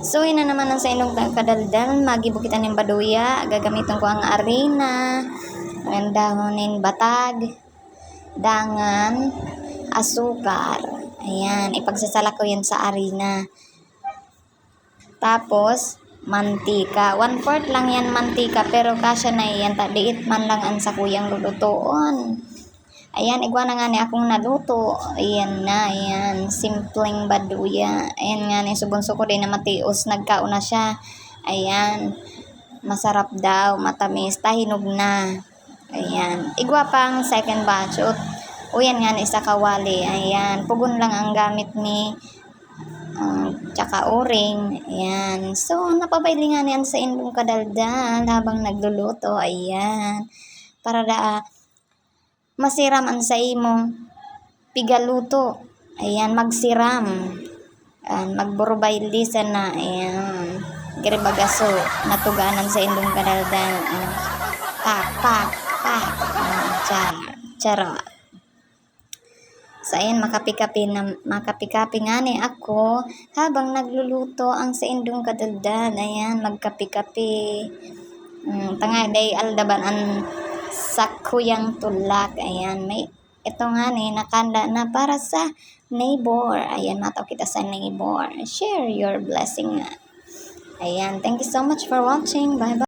So, ina naman ang sa inyong kadaldal. Magibukitan ng baduya. Gagamitin ko ang arena. Ang dahonin batag. Dangan. Asukar. Ayan. Ipagsasala ko yan sa arena. Tapos, mantika. 1/4 lang yan mantika. Pero kasya na yan. Tadiit man lang ang sa kuyang lulutoon. Ayan, igwa na nga ni akong naluto. Ayan na, ayan. Simpleng baduya. Ayan nga ni, subonso ko din na matios. Nagkauna siya. Ayan. Masarap daw, matamis. Tahinog na. Ayan. Igwa pang second batch. O yan nga ni, isa kawali. Ayan. Pugon lang ang gamit ni tsaka o-ring. Ayan. So, napabailingan yan sa inyong kadaldal habang nagluluto. Ayan. Para masiram ang sa imo pigaluto. Ayan, magsiram. Ayan, magburbayli na. Ayan. Giribagaso. Natuganan sa inyong kadaldal. Pak. Charot. So, ayan, makapikapi nga ni ako habang nagluluto ang sa indong kadaldal. Ayan, magkapi-kapi. Day aldaban ang sakuyang tulak. Ayan, may ito nga ni, nakanda na para sa neighbor. Ayan, mataw kita sa neighbor. Share your blessing nga. Ayan, thank you so much for watching. Bye-bye.